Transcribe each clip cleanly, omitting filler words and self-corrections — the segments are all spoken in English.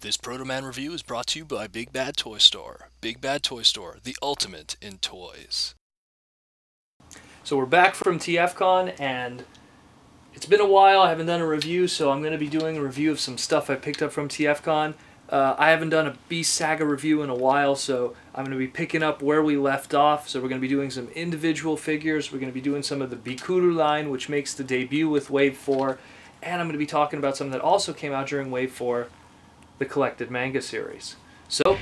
This Protoman review is brought to you by Big Bad Toy Store. Big Bad Toy Store, the ultimate in toys. So we're back from TFCon, and it's been a while. I haven't done a review, so I'm going to be doing a review of some stuff I picked up from TFCon. I haven't done a Beast Saga review in a while, so I'm going to be picking up where we left off. So we're going to be doing some individual figures. We're going to be doing some of the Bikuru line, which makes the debut with Wave 4. And I'm going to be talking about something that also came out during Wave 4, the collected manga series. So,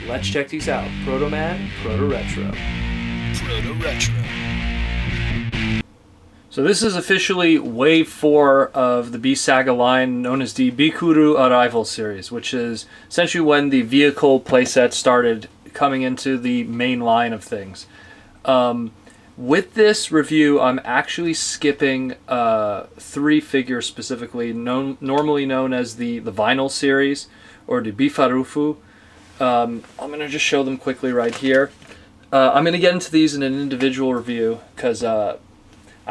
let's check these out. Protoman, ProtoRetro. ProtoRetro. So this is officially Wave 4 of the Beast Saga line, known as the Bikuru Arrival series, which is essentially when the vehicle playset started coming into the main line of things. With this review, I'm actually skipping 3 figures specifically, normally known as the vinyl series, or the Bifarufu. I'm going to just show them quickly right here. I'm going to get into these in an individual review, because I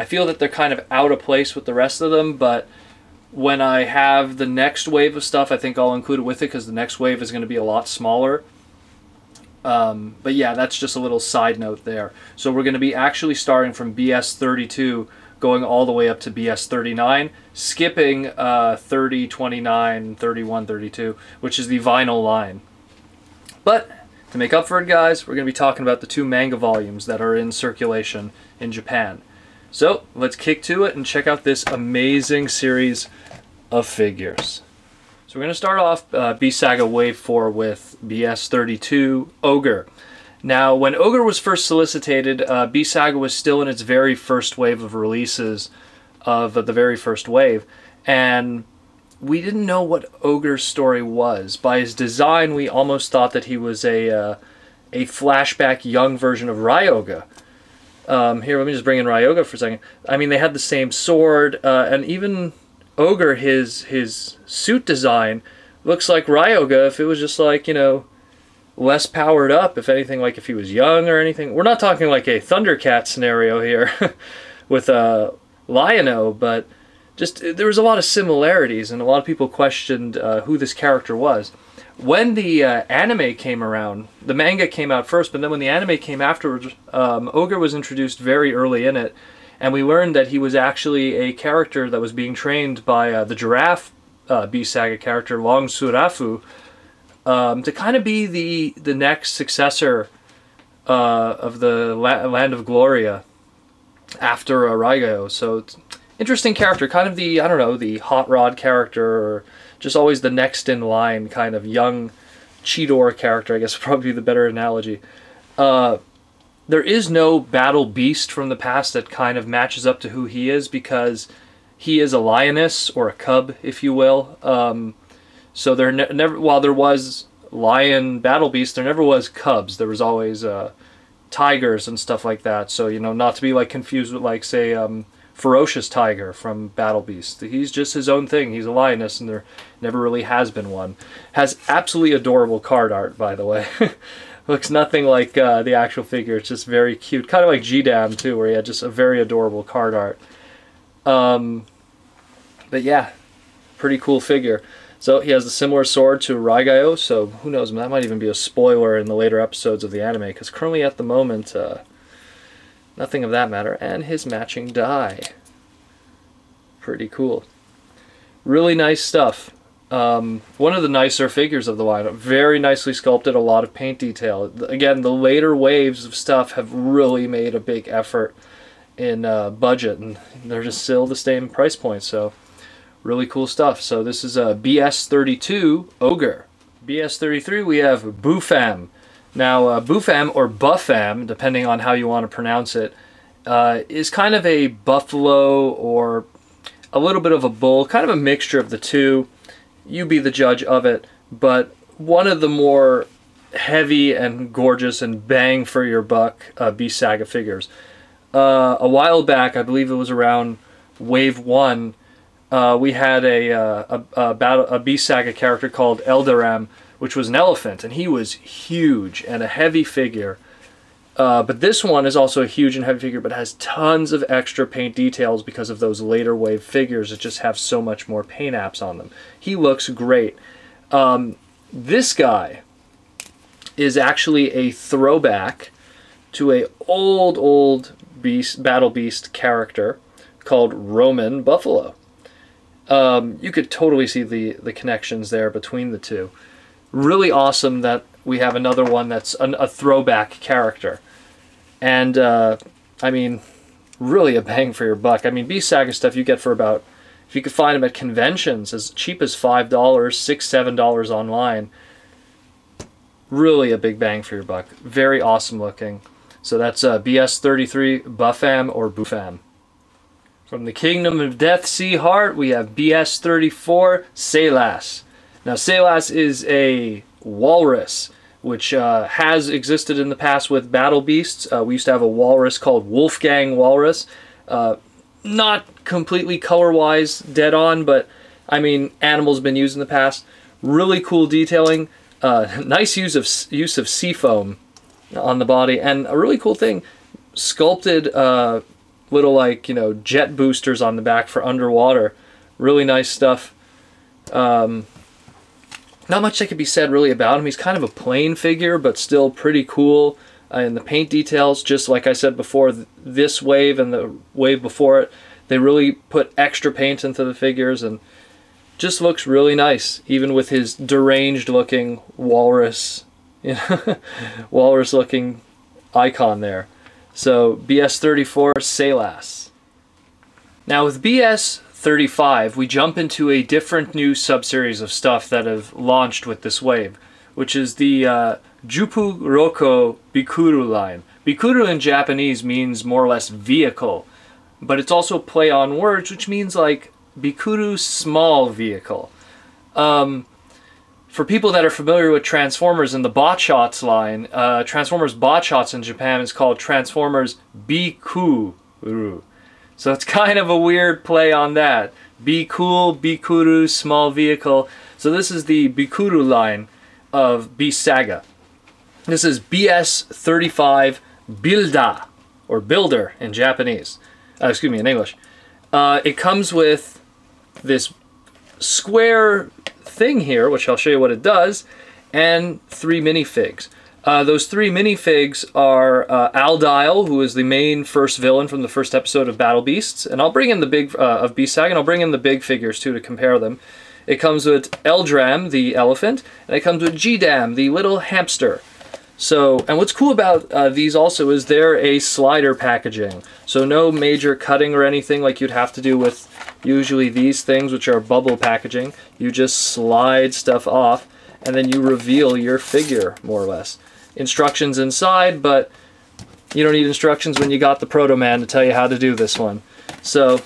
feel that they're kind of out of place with the rest of them, but when I have the next wave of stuff, I think I'll include it with it, because the next wave is going to be a lot smaller. But yeah, that's just a little side note there. So we're going to be actually starting from BS 32, going all the way up to BS 39, skipping 30, 29, 31, 32, which is the vinyl line. But to make up for it, guys, we're going to be talking about the 2 manga volumes that are in circulation in Japan. So let's kick to it and check out this amazing series of figures. So we're going to start off Beast Saga Wave 4 with BS 32 Ogre. Now, when Ogre was first solicited, Beast Saga was still in its very first wave of releases of the very first wave, and we didn't know what Ogre's story was. By his design, we almost thought that he was a flashback young version of Ryoga. Here, let me just bring in Ryoga for a second. I mean, they had the same sword, and even Ogre, his suit design looks like Ryoga if it was just like, you know, less powered up, if anything, like if he was young or anything. We're not talking like a Thundercat scenario here with Lion-O, but just there was a lot of similarities, and a lot of people questioned who this character was. When the anime came around, the manga came out first, but then when the anime came afterwards, Ogre was introduced very early in it, and we learned that he was actually a character that was being trained by the giraffe Beast Saga character, Long Surafu, to kind of be the next successor of the Land of Gloria after Raigo. So it's interesting character, kind of the, I don't know, the hot rod character, or just always the next in line kind of young Cheetor character, I guess would probably be the better analogy. There is no battle beast from the past that kind of matches up to who he is, because he is a lioness, or a cub, if you will. So there never, while there was lion battle beast, there never was cubs. There was always tigers and stuff like that. So, you know, not to be like confused with, like, say, Ferocious Tiger from Battle Beast. He's just his own thing. He's a lioness, and there never really has been one. Has absolutely adorable card art, by the way. Looks nothing like the actual figure. It's just very cute. Kind of like Jidam, too, where he had just a very adorable card art. But yeah, pretty cool figure. So he has a similar sword to Raigo, so who knows, that might even be a spoiler in the later episodes of the anime, because currently at the moment, nothing of that matter. And his matching die. Pretty cool. Really nice stuff. One of the nicer figures of the lineup. Very nicely sculpted, a lot of paint detail. Again, the later waves of stuff have really made a big effort in budget, and they're just still the same price point, so really cool stuff. So this is BS 32 Ogre. BS 33 we have Buffam. Now Buffam, or Buffam, depending on how you want to pronounce it, is kind of a buffalo or a little bit of a bull, kind of a mixture of the two. You be the judge of it, but one of the more heavy and gorgeous and bang for your buck Beast Saga figures. A while back, I believe it was around Wave 1, we had a Beast Saga character called Eledram, which was an elephant, and he was huge and a heavy figure. But this one is also a huge and heavy figure, but has tons of extra paint details because of those later wave figures that just have so much more paint apps on them. He looks great. This guy is actually a throwback to a old Battle Beast character called Roman Buffalo. You could totally see the connections there between the two. Really awesome that we have another one that's a throwback character. And, I mean, really a bang for your buck. I mean, Beast Saga stuff you get for about, if you could find them at conventions, as cheap as $5, $6, $7 online. Really a big bang for your buck. Very awesome looking. So that's BS33 Buffam or Buffam. From the Kingdom of Death Sea Heart, we have BS34 Seylas. Now, Seylas is a walrus, which has existed in the past with battle beasts. We used to have a walrus called Wolfgang Walrus. Not completely color-wise dead on, but, I mean, animals been used in the past. Really cool detailing. Nice use of sea foam on the body, and a really cool thing, sculpted little, like, you know, jet boosters on the back for underwater. Really nice stuff. Not much that could be said really about him. He's kind of a plain figure, but still pretty cool. And the paint details, just like I said before, this wave and the wave before it, they really put extra paint into the figures, and just looks really nice, even with his deranged looking walrus, you know, walrus looking icon there. So BS34 Seylas. Now with BS35, we jump into a different new subseries of stuff that have launched with this wave, which is the Jipuroto Bikuru line. Bikuru in Japanese means more or less vehicle, but it's also play on words, which means like Bikuru small vehicle. For people that are familiar with Transformers in the Botshots line, Transformers Botshots in Japan is called Transformers Bikuru. So it's kind of a weird play on that. Be cool, Bikuru, small vehicle. So this is the Bikuru line of Beast Saga. This is BS35 Builda, or Builder in Japanese. Excuse me, in English. It comes with this square thing here, which I'll show you what it does, and 3 minifigs. Those 3 minifigs are Aldyle, who is the main first villain from the first episode of Battle Beasts, and I'll bring in the big of Beast Saga, and I'll bring in the big figures too to compare them. It comes with Eledram, the elephant, and it comes with Jidam, the little hamster. So, and what's cool about these also is they're a slider packaging. So no major cutting or anything like you'd have to do with usually these things, which are bubble packaging. You just slide stuff off, and then you reveal your figure, more or less. Instructions inside, but you don't need instructions when you got the Protoman to tell you how to do this one. So,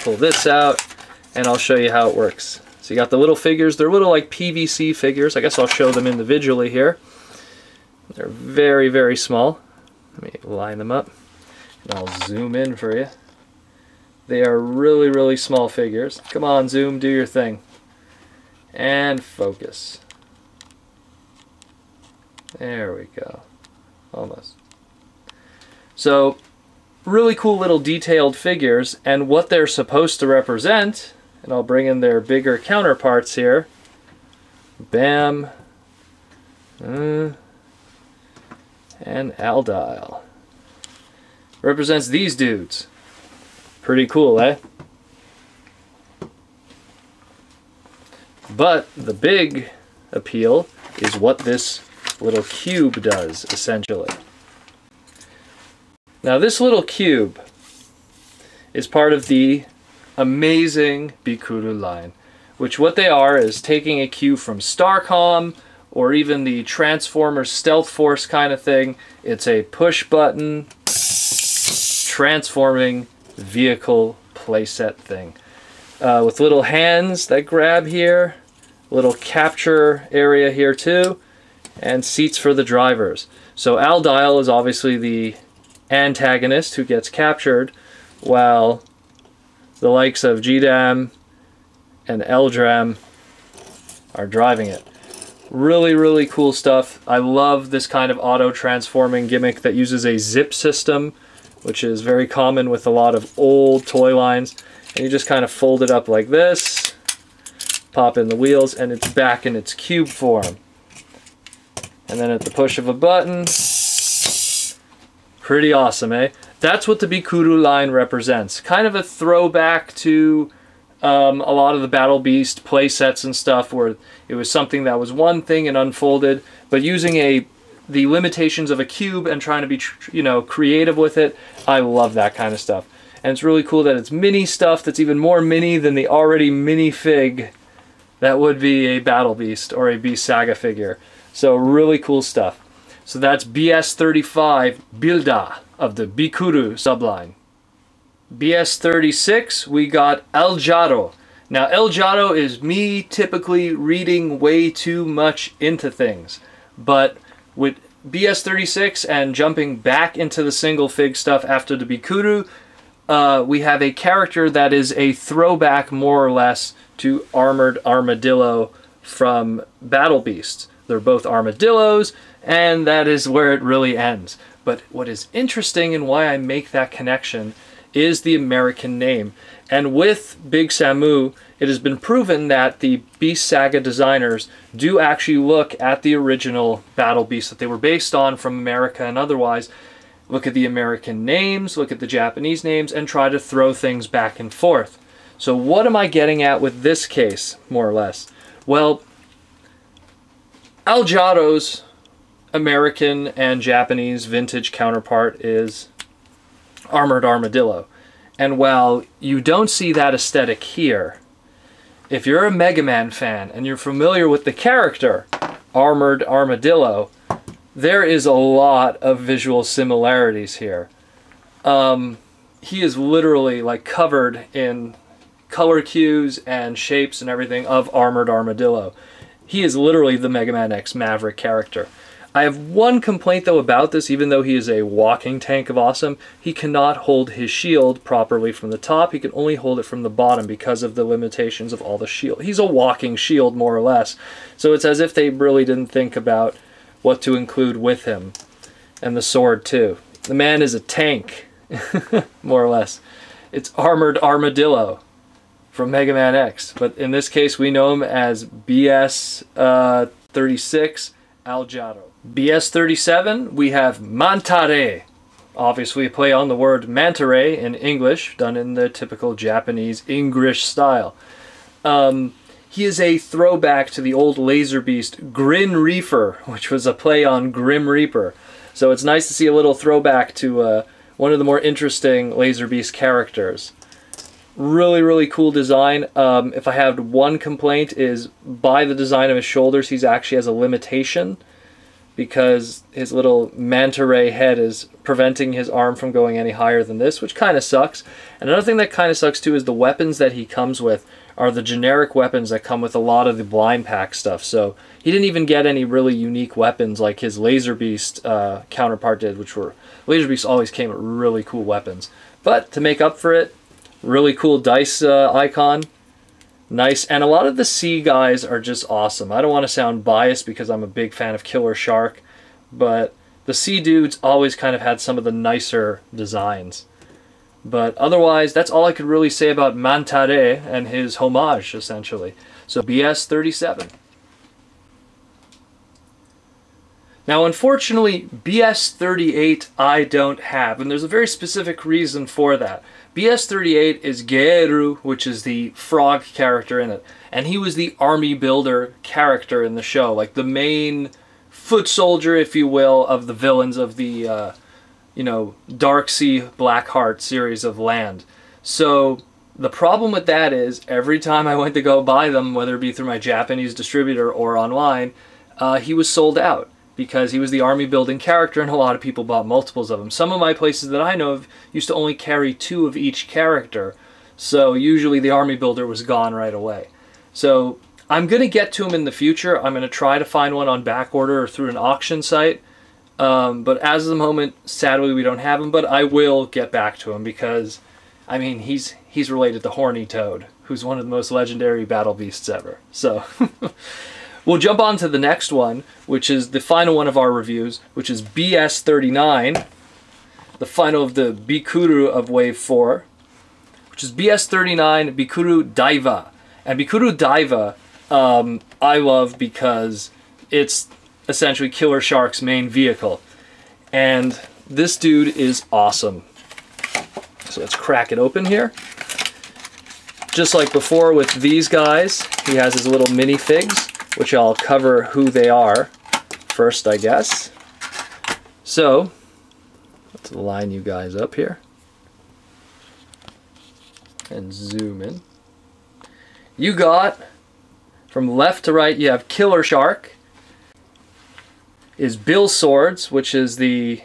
pull this out, and I'll show you how it works. So you got the little figures. They're little like PVC figures. I guess I'll show them individually here. They're very, very small. Let me line them up, and I'll zoom in for you. They are really, really small figures. Come on, zoom, do your thing. And focus. There we go. Almost. So, really cool little detailed figures, and what they're supposed to represent, and I'll bring in their bigger counterparts here. Bam. And Aldyle. Represents these dudes. Pretty cool, eh? But the big appeal is what this little cube does, essentially. Now this little cube is part of the amazing Bikuru line, which what they are is taking a cue from Starcom, or even the Transformers Stealth Force kind of thing. It's a push-button, transforming vehicle playset thing. With little hands that grab here, little capture area here too, and seats for the drivers. So Aldyle is obviously the antagonist who gets captured, while the likes of Jidam and Eledram are driving it. Really, really cool stuff. I love this kind of auto-transforming gimmick that uses a zip system, which is very common with a lot of old toy lines. And you just kind of fold it up like this, pop in the wheels, and it's back in its cube form. And then at the push of a button, pretty awesome, eh? That's what the Bikuru line represents. Kind of a throwback to a lot of the Battle Beast play sets and stuff, where it was something that was one thing and unfolded, but using the limitations of a cube and trying to be, you know, creative with it. I love that kind of stuff. And it's really cool that it's mini stuff that's even more mini than the already mini fig that would be a Battle Beast or a Beast Saga figure. So really cool stuff. So that's BS35 Bilda of the Bikuru subline. BS36, we got Aljaro. Now Aljaro is me typically reading way too much into things. But with BS36 and jumping back into the single fig stuff after the Bikuru, we have a character that is a throwback more or less to Armored Armadillo from Battle Beasts. They're both armadillos, and that is where it really ends. But what is interesting and why I make that connection is the American name. And with Big Samu, it has been proven that the Beast Saga designers do actually look at the original Battle Beasts that they were based on from America and otherwise, look at the American names, look at the Japanese names, and try to throw things back and forth. So what am I getting at with this case, more or less? Well, Aljaro's American and Japanese vintage counterpart is Armored Armadillo. And while you don't see that aesthetic here, if you're a Mega Man fan and you're familiar with the character Armored Armadillo, there is a lot of visual similarities here. He is literally like covered in color cues and shapes and everything of Armored Armadillo. He is literally the Mega Man X Maverick character. I have one complaint though about this, even though he is a walking tank of awesome, he cannot hold his shield properly from the top. He can only hold it from the bottom because of the limitations of all the shield. He's a walking shield more or less. So it's as if they really didn't think about what to include with him. And the sword too. The man is a tank, more or less. It's Armored Armadillo from Mega Man X. But in this case we know him as BS36 Aljaro. BS37, we have Mantarei. Obviously a play on the word Mantarei in English, done in the typical Japanese English style. He is a throwback to the old Laser Beast Grin Reaper, which was a play on Grim Reaper. So it's nice to see a little throwback to one of the more interesting Laser Beast characters. Really, really cool design. If I had one complaint is by the design of his shoulders, he's actually has a limitation because his little manta ray head is preventing his arm from going any higher than this, which kind of sucks. And another thing that kind of sucks too is the weapons that he comes with are the generic weapons that come with a lot of the blind pack stuff. So he didn't even get any really unique weapons like his Laser Beast counterpart did, which were... Laser Beast always came with really cool weapons. But to make up for it, really cool dice icon. Nice. And a lot of the sea guys are just awesome. I don't want to sound biased because I'm a big fan of Killer Shark, but the sea dudes always kind of had some of the nicer designs. But otherwise, that's all I could really say about Mantarei and his homage, essentially. So BS37. Now, unfortunately, BS38 I don't have, and there's a very specific reason for that. BS38 is Geru, which is the frog character in it, and he was the army builder character in the show, like the main foot soldier, if you will, of the villains of the, you know, Dark Sea Blackheart series of land. So the problem with that is every time I went to go buy them, whether it be through my Japanese distributor or online, he was sold out, because he was the army building character and a lot of people bought multiples of him. Some of my places that I know of used to only carry 2 of each character, so usually the army builder was gone right away. So I'm going to get to him in the future. I'm going to try to find one on back order or through an auction site, but as of the moment, sadly we don't have him, but I will get back to him because, I mean, he's related to Horny Toad, who's one of the most legendary battle beasts ever. So... We'll jump on to the next one, which is the final one of our reviews, which is BS39, the final of the Bikuru of Wave 4, which is BS39 Bikuru Daiva. And Bikuru Daiva I love because it's essentially Killer Shark's main vehicle. And this dude is awesome. So let's crack it open here. Just like before with these guys, he has his little minifigs, which I'll cover who they are first, I guess. So, let's line you guys up here. And zoom in. You got, from left to right, you have Killer Shark. Is Billswords, which is the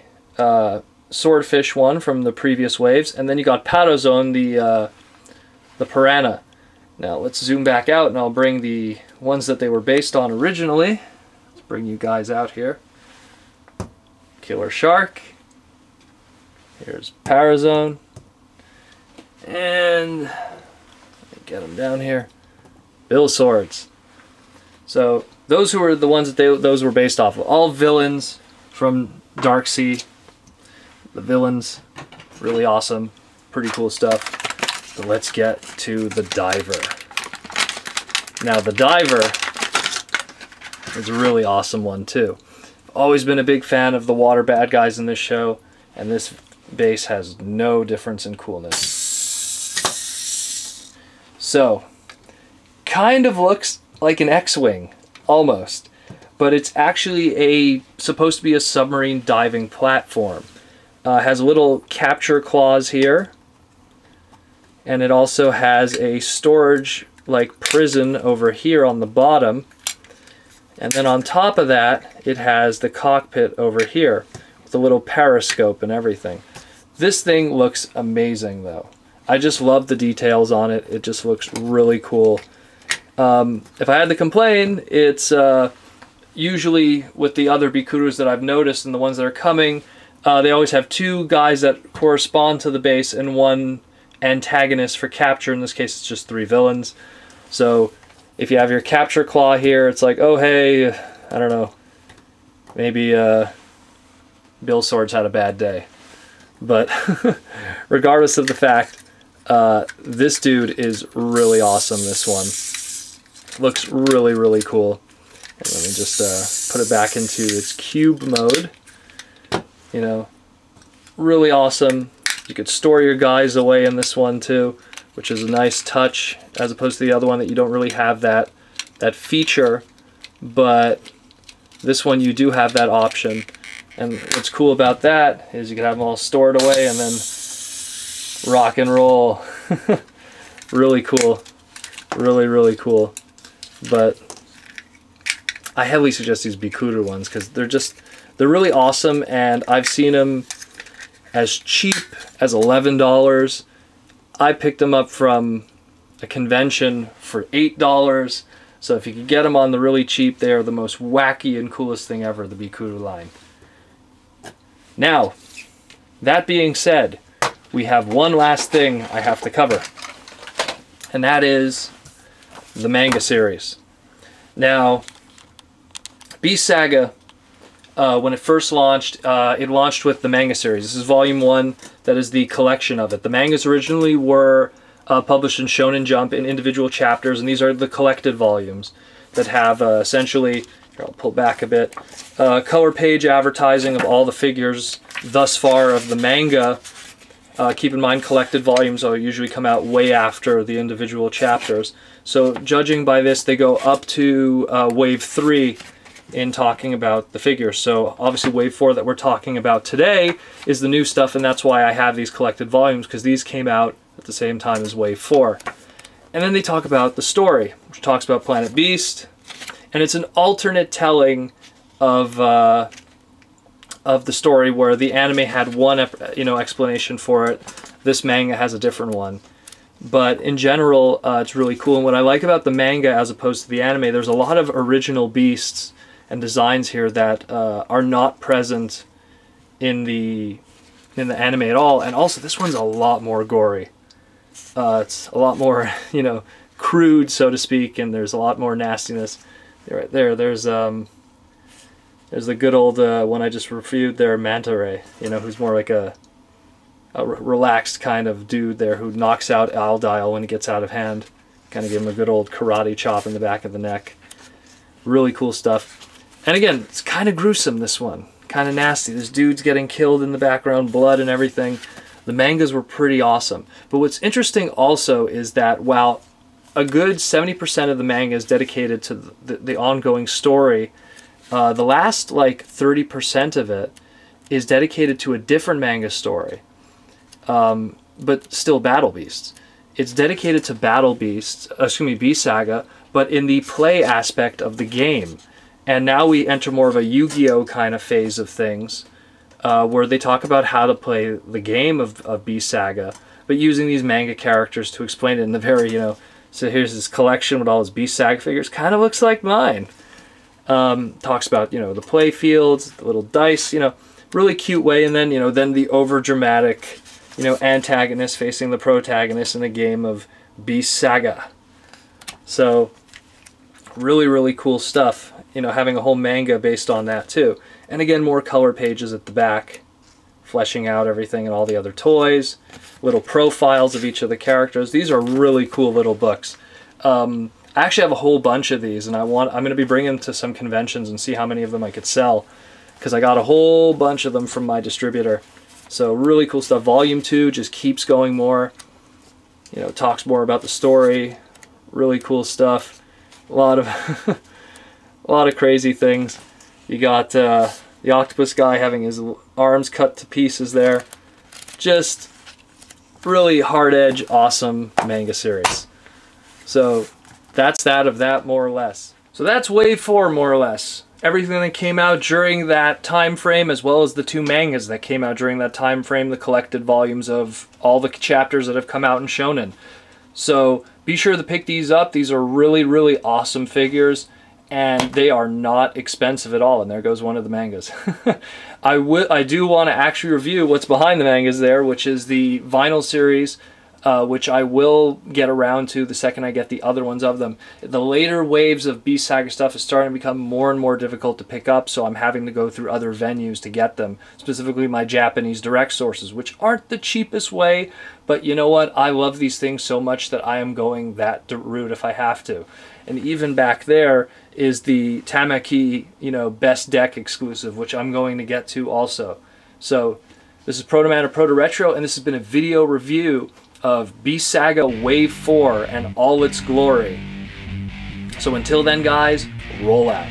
swordfish one from the previous waves. And then you got Pirazon, the piranha. Now let's zoom back out and I'll bring the ones that they were based on originally. Let's bring you guys out here. Killer Shark. Here's Pirazon. And let me get them down here. Billswords. So those who were the ones that those were based off of. All villains from Dark Sea. The villains, really awesome, pretty cool stuff. But let's get to the Diver. Now the Diver is a really awesome one too. I've always been a big fan of the water bad guys in this show, and this base has no difference in coolness. So, kind of looks like an X-Wing, almost. But it's actually supposed to be a submarine diving platform. Has little capture claws here. And it also has a storage like prison over here on the bottom. And then on top of that, it has the cockpit over here with a little periscope and everything. This thing looks amazing though. I just love the details on it. It just looks really cool. If I had to complain, it's usually with the other Bikurus that I've noticed and the ones that are coming, they always have two guys that correspond to the base and one antagonist for capture. In this case, it's just three villains. So if you have your capture claw here, it's like, oh hey, I don't know, maybe Billswords had a bad day. But regardless of the fact, this dude is really awesome, this one. Looks really, really cool. And let me just put it back into its cube mode. You know, really awesome. You could store your guys away in this one too, which is a nice touch, as opposed to the other one that you don't really have that feature. But this one you do have that option. And what's cool about that is you can have them all stored away and then rock and roll. Really cool. Really, really cool. But I heavily suggest these Bikuru ones because they're really awesome, and I've seen them as cheap as $11. I picked them up from a convention for $8. So if you could get them on the really cheap, they are the most wacky and coolest thing ever, the Bikuru line. Now, that being said, we have one last thing I have to cover, and that is the manga series. Now, Beast Saga, when it first launched, it launched with the manga series. This is volume 1, that is the collection of it. The mangas originally were published in Shonen Jump in individual chapters, and these are the collected volumes that have essentially, here, I'll pull back a bit, color page advertising of all the figures thus far of the manga. Keep in mind, collected volumes will usually come out way after the individual chapters. So judging by this, they go up to Wave 3 in talking about the figures. So obviously Wave 4 that we're talking about today is the new stuff, and that's why I have these collected volumes, because these came out at the same time as Wave 4. And then they talk about the story, which talks about Planet Beast, and it's an alternate telling of the story, where the anime had one explanation for it. This manga has a different one. But in general, it's really cool. And what I like about the manga as opposed to the anime, there's a lot of original beasts and designs here that are not present in the anime at all. And also, this one's a lot more gory. It's a lot more, crude, so to speak, and there's a lot more nastiness. Right there, there's the good old one I just reviewed there, Mantarei, who's more like a relaxed kind of dude there who knocks out Aldyle when he gets out of hand. Kind of give him a good old karate chop in the back of the neck. Really cool stuff. And again, it's kind of gruesome, this one. Kind of nasty. This dude's getting killed in the background, blood and everything. The mangas were pretty awesome. But what's interesting also is that while a good 70% of the manga is dedicated to the ongoing story, the last like 30% of it is dedicated to a different manga story, but still Battle Beasts. It's dedicated to Battle Beasts, Beast Saga, but in the play aspect of the game. And now we enter more of a Yu-Gi-Oh kind of phase of things, where they talk about how to play the game of Beast Saga, but using these manga characters to explain it in the very, so here's this collection with all his Beast Saga figures, kind of looks like mine. Talks about, the play fields, the little dice, really cute way, and then, then the over-dramatic, antagonist facing the protagonist in the game of Beast Saga. So, really, really cool stuff. Having a whole manga based on that too. And again, more color pages at the back, fleshing out everything and all the other toys, little profiles of each of the characters. These are really cool little books. I actually have a whole bunch of these, and I'm going to be bringing them to some conventions and see how many of them I could sell, because I got a whole bunch of them from my distributor. So really cool stuff. Volume 2 just keeps going more. Talks more about the story. Really cool stuff. A lot of a lot of crazy things. You got the octopus guy having his arms cut to pieces there. Just really hard edge, awesome manga series. So that's that of that, more or less. So that's Wave 4, more or less. Everything that came out during that time frame, as well as the 2 mangas that came out during that time frame, the collected volumes of all the chapters that have come out in Shonen. So be sure to pick these up. These are really, really awesome figures, and they are not expensive at all. And there goes one of the mangas. I do want to actually review what's behind the mangas there, which is the vinyl series, which I will get around to the second I get the other ones of them. The later waves of Beast Saga stuff is starting to become more and more difficult to pick up, so I'm having to go through other venues to get them, specifically my Japanese direct sources, which aren't the cheapest way, but you know what? I love these things so much that I am going that route if I have to. And even back there is the Tamaki, Best Deck exclusive, which I'm going to get to also. So this is Protoman of ProtoRetro, and this has been a video review of Beast Saga Wave 4 and all its glory. So until then, guys, roll out.